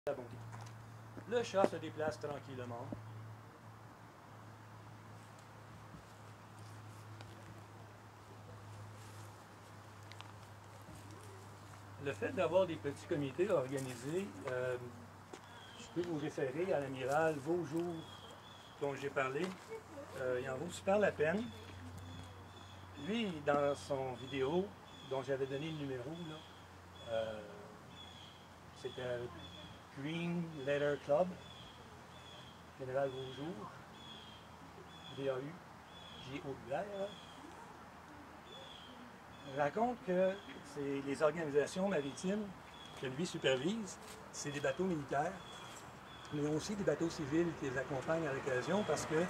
la bonté. Le chat se déplace tranquillement. Le fait d'avoir des petits comités organisés, je peux vous référer à l'amiral Vaujour dont j'ai parlé. Il en vaut super la peine. Lui, dans son vidéo, dont j'avais donné le numéro, c'était Green Letter Club, Général Vaujour, V-A-U-G-O-U-R, raconte que c'est les organisations maritimes que lui supervise, c'est des bateaux militaires, mais aussi des bateaux civils qui les accompagnent à l'occasion parce que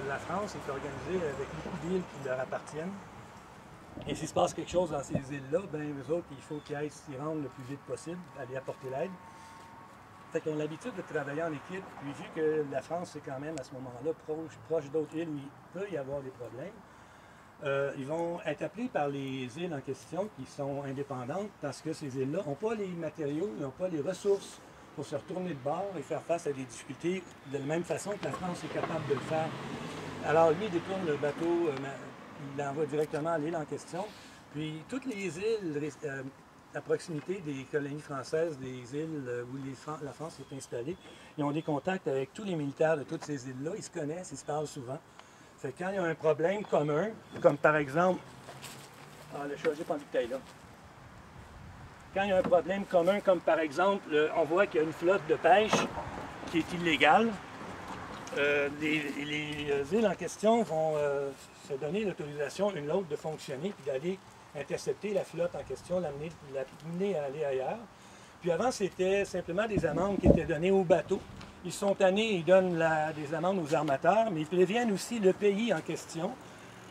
la France est organisée avec beaucoup d'îles qui leur appartiennent. Et s'il se passe quelque chose dans ces îles-là, ben eux autres, il faut qu'ils aillent s'y rendre le plus vite possible, aller apporter l'aide. Fait qu'ils ont l'habitude de travailler en équipe, puis vu que la France est quand même à ce moment-là proche d'autres îles où il peut y avoir des problèmes, ils vont être appelés par les îles en question qui sont indépendantes parce que ces îles-là n'ont pas les matériaux, n'ont pas les ressources pour se retourner de bord et faire face à des difficultés de la même façon que la France est capable de le faire. Alors lui, il détourne le bateau, il l'envoie directement à l'île en question. Puis toutes les îles à proximité des colonies françaises, des îles où la France est installée, ils ont des contacts avec tous les militaires de toutes ces îles-là, ils se connaissent, ils se parlent souvent. Fait que quand il y a un problème commun, comme par exemple, le chat, j'ai pas envie que t'ailles là. Quand il y a un problème commun, comme par exemple, on voit qu'il y a une flotte de pêche qui est illégale, les îles en question vont se donner l'autorisation une l'autre de fonctionner puis d'aller intercepter la flotte en question, l'amener à aller ailleurs. Puis avant, c'était simplement des amendes qui étaient données aux bateaux. Ils sont tannés, ils donnent des amendes aux armateurs, mais ils préviennent aussi le pays en question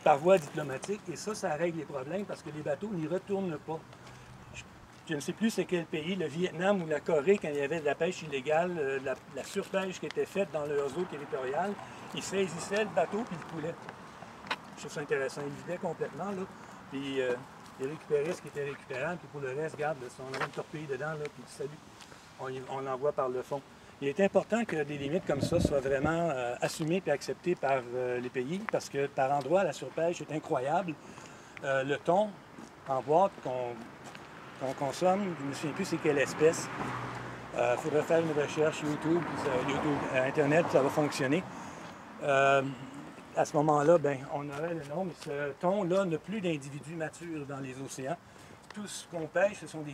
par voie diplomatique. Et ça règle les problèmes parce que les bateaux n'y retournent pas. Je ne sais plus c'est quel pays, le Vietnam ou la Corée, quand il y avait de la pêche illégale, la surpêche qui était faite dans leurs eaux territoriales, ils saisissaient le bateau puis le poulet. Je trouve ça intéressant. Ils vidaient complètement, là, puis ils récupéraient ce qui était récupérable, puis pour le reste, regarde, si on a une torpille dedans, là, puis salut, on l'envoie par le fond. Il est important que des limites comme ça soient vraiment assumées et acceptées par les pays, parce que par endroits, la surpêche est incroyable. Le thon en boîte qu'on consomme, je ne me souviens plus c'est quelle espèce. Il faudrait faire une recherche YouTube, Internet, ça va fonctionner. À ce moment-là, ben, on aurait le nom, mais ce thon-là n'a plus d'individus matures dans les océans. Tout ce qu'on pêche, ce sont des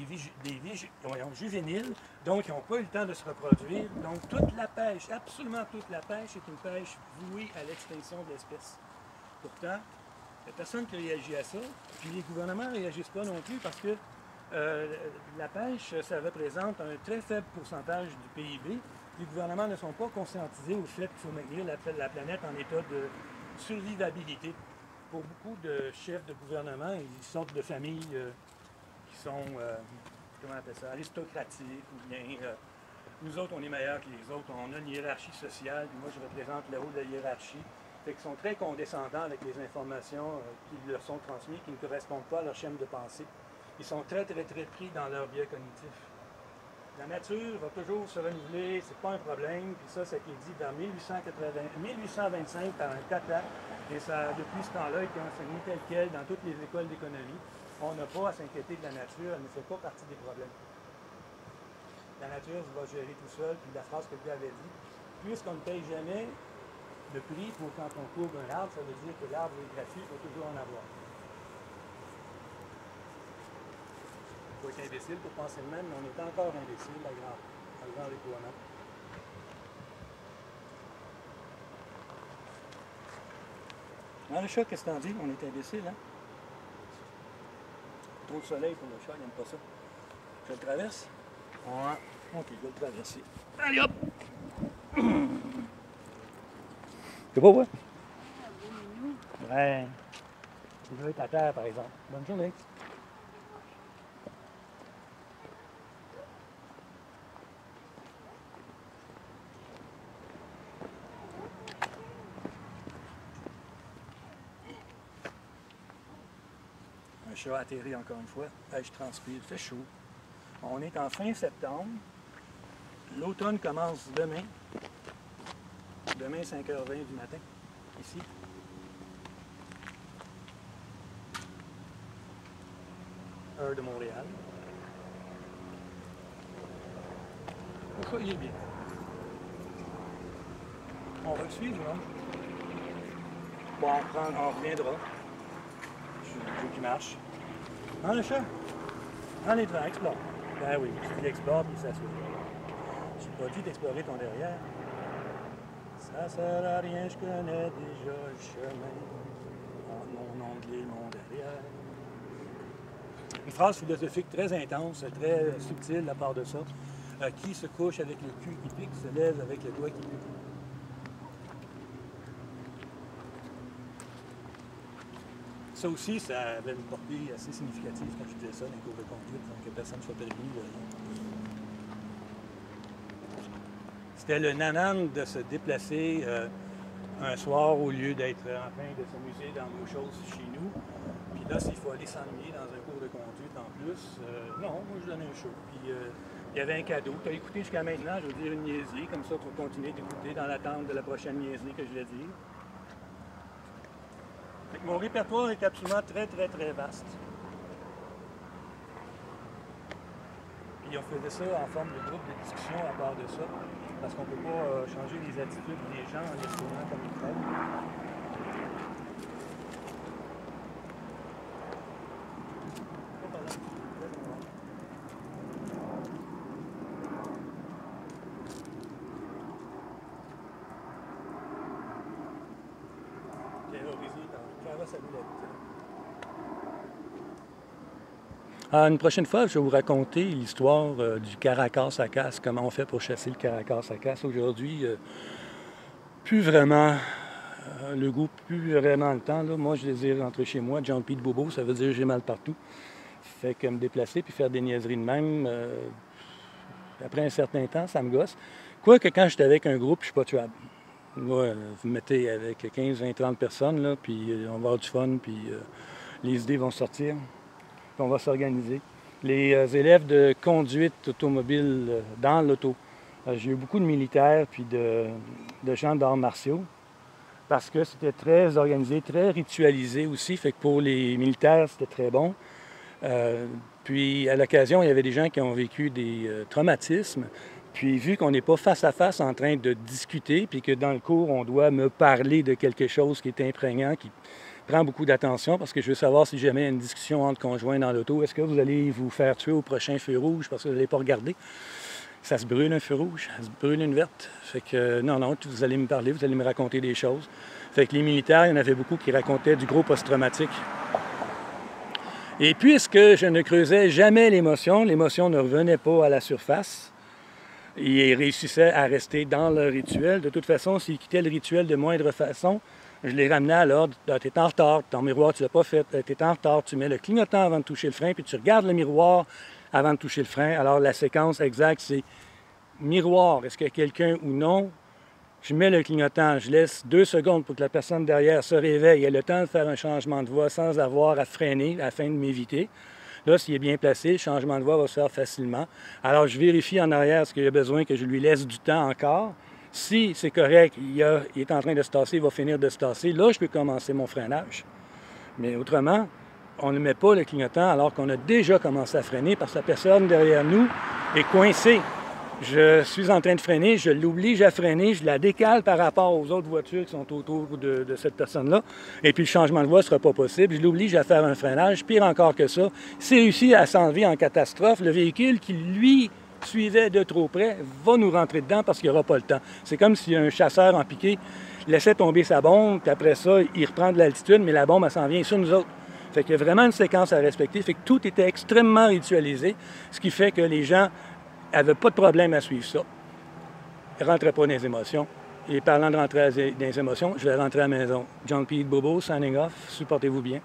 juvéniles, donc ils n'ont pas eu le temps de se reproduire. Donc toute la pêche, absolument toute la pêche, est une pêche vouée à l'extinction de l'espèce. Pourtant, il n'y a personne qui réagit à ça, puis les gouvernements ne réagissent pas non plus parce que la pêche, ça représente un très faible pourcentage du PIB. Les gouvernements ne sont pas conscientisés au fait qu'il faut maintenir la planète en état de survivabilité. Pour beaucoup de chefs de gouvernement, ils sortent de familles qui sont, comment on appelle ça, aristocratiques, ou bien nous autres, on est meilleurs que les autres, on a une hiérarchie sociale, puis moi je représente le haut de la hiérarchie. Fait qu'ils sont très condescendants avec les informations qui leur sont transmises, qui ne correspondent pas à leur chaîne de pensée. Ils sont très pris dans leur biais cognitif. La nature va toujours se renouveler, c'est pas un problème, puis ça, ça a été dit vers 1825 par un Tata, et ça, depuis ce temps-là, a été enseigné tel quel dans toutes les écoles d'économie. On n'a pas à s'inquiéter de la nature, elle ne fait pas partie des problèmes. La nature va gérer tout seul, puis la phrase que Dieu avait dit, puisqu'on ne paye jamais le prix pour quand on coupe un arbre, ça veut dire que l'arbre est gratuit, il faut toujours en avoir. Il faut être imbécile pour penser le même, mais on est encore imbécile, la grande déploiement. Dans le chat, qu'est-ce que t'en dis? On est imbécile, hein? Trop de soleil pour le chat, il n'aime pas ça. Je le traverse? Ouais. Ok, je vais le traverser. Allez hop! C'est pas vrai? Ouais. Il veut être à terre, par exemple. Bonne journée. Un chat atterri encore une fois. Je transpire, il fait chaud. On est en fin septembre. L'automne commence demain. Demain, 5h20 du matin, ici. Heure de Montréal. Ça, il est bien. On va le suivre, hein? Bon, on reviendra. Je veux qu'il marche. Hein, le chat? Allez devant, explore. Ben oui, il explore puis il s'assoit. Je n'ai pas dit d'explorer ton derrière. Ça sert à rien, je connais déjà le chemin. Entre mon onglet et mon derrière. Une phrase philosophique très intense, très subtile de la part de ça. Qui se couche avec le cul qui pique, se lève avec le doigt qui pique. Ça aussi, ça avait une portée assez significative quand je disais ça dans les cours de conduite, donc que personne ne soit permis. C'était le nanan de se déplacer un soir au lieu d'être en train de s'amuser dans nos choses chez nous. Puis là, s'il faut aller s'ennuyer dans un cours de conduite en plus, non, moi je donnais un show. Puis il y avait un cadeau. Tu as écouté jusqu'à maintenant, je veux dire une niaiserie, comme ça pour continuer d'écouter dans l'attente de la prochaine niaiserie que je vais dire. Fait que mon répertoire est absolument très vaste. Puis on faisait ça en forme de groupe de discussion à part de ça, parce qu'on ne peut pas changer les attitudes des gens en les tournant comme ils veulent. Une prochaine fois, je vais vous raconter l'histoire du caracasse à casse, comment on fait pour chasser le caracasse à casse. Aujourd'hui, plus vraiment le goût, plus vraiment le temps. Là. Moi, je désire rentrer chez moi, John P. de Bobo, ça veut dire j'ai mal partout. Fait que me déplacer puis faire des niaiseries de même, après un certain temps, ça me gosse. Quoique quand j'étais avec un groupe, je suis pas tuable. Moi, vous mettez avec 15, 20, 30 personnes, là, puis on va avoir du fun, puis les idées vont sortir. On va s'organiser. Les élèves de conduite automobile dans l'auto. J'ai eu beaucoup de militaires puis de gens d'arts martiaux parce que c'était très organisé, très ritualisé aussi. Fait que pour les militaires, c'était très bon. Puis à l'occasion, il y avait des gens qui ont vécu des traumatismes. Puis vu qu'on n'est pas face à face en train de discuter, puis que dans le cours, on doit me parler de quelque chose qui est imprégnant, qui prend beaucoup d'attention parce que je veux savoir si jamais il y a une discussion entre conjoints dans l'auto, est-ce que vous allez vous faire tuer au prochain feu rouge parce que vous n'allez pas regarder? Ça se brûle un feu rouge, ça se brûle une verte. Fait que non, vous allez me parler, vous allez me raconter des choses. Fait que les militaires, il y en avait beaucoup qui racontaient du gros post-traumatique. Et puisque je ne creusais jamais l'émotion ne revenait pas à la surface, ils réussissaient à rester dans leur rituel. De toute façon, s'ils quittaient le rituel de moindre façon, je les ramenais à l'ordre. Tu es en retard, ton miroir, tu ne l'as pas fait. Tu es en retard, tu mets le clignotant avant de toucher le frein, puis tu regardes le miroir avant de toucher le frein. Alors, la séquence exacte, c'est miroir. Est-ce qu'il y a quelqu'un ou non? Je mets le clignotant, je laisse 2 secondes pour que la personne derrière se réveille. Elle a le temps de faire un changement de voie sans avoir à freiner afin de m'éviter. Là, s'il est bien placé, le changement de voie va se faire facilement. Alors, je vérifie en arrière ce qu'il y a besoin, que je lui laisse du temps encore. Si c'est correct, il est en train de se tasser, il va finir de se tasser, là, je peux commencer mon freinage. Mais autrement, on ne met pas le clignotant alors qu'on a déjà commencé à freiner parce que la personne derrière nous est coincée. Je suis en train de freiner, je l'oblige à freiner, je la décale par rapport aux autres voitures qui sont autour de cette personne-là. Et puis le changement de voie ne sera pas possible. Je l'oblige à faire un freinage. Pire encore que ça, s'il réussit à s'enlever en catastrophe, le véhicule qui, lui, suivait de trop près, va nous rentrer dedans parce qu'il n'y aura pas le temps. C'est comme si un chasseur en piqué laissait tomber sa bombe, puis après ça, il reprend de l'altitude, mais la bombe, elle s'en vient sur nous autres. Fait qu'il y a vraiment une séquence à respecter. Fait que tout était extrêmement ritualisé, ce qui fait que les gens n'avaient pas de problème à suivre ça. Ils ne rentraient pas dans les émotions. Et parlant de rentrer dans les émotions, je vais rentrer à la maison. John P. Bobo, signing off. Supportez-vous bien.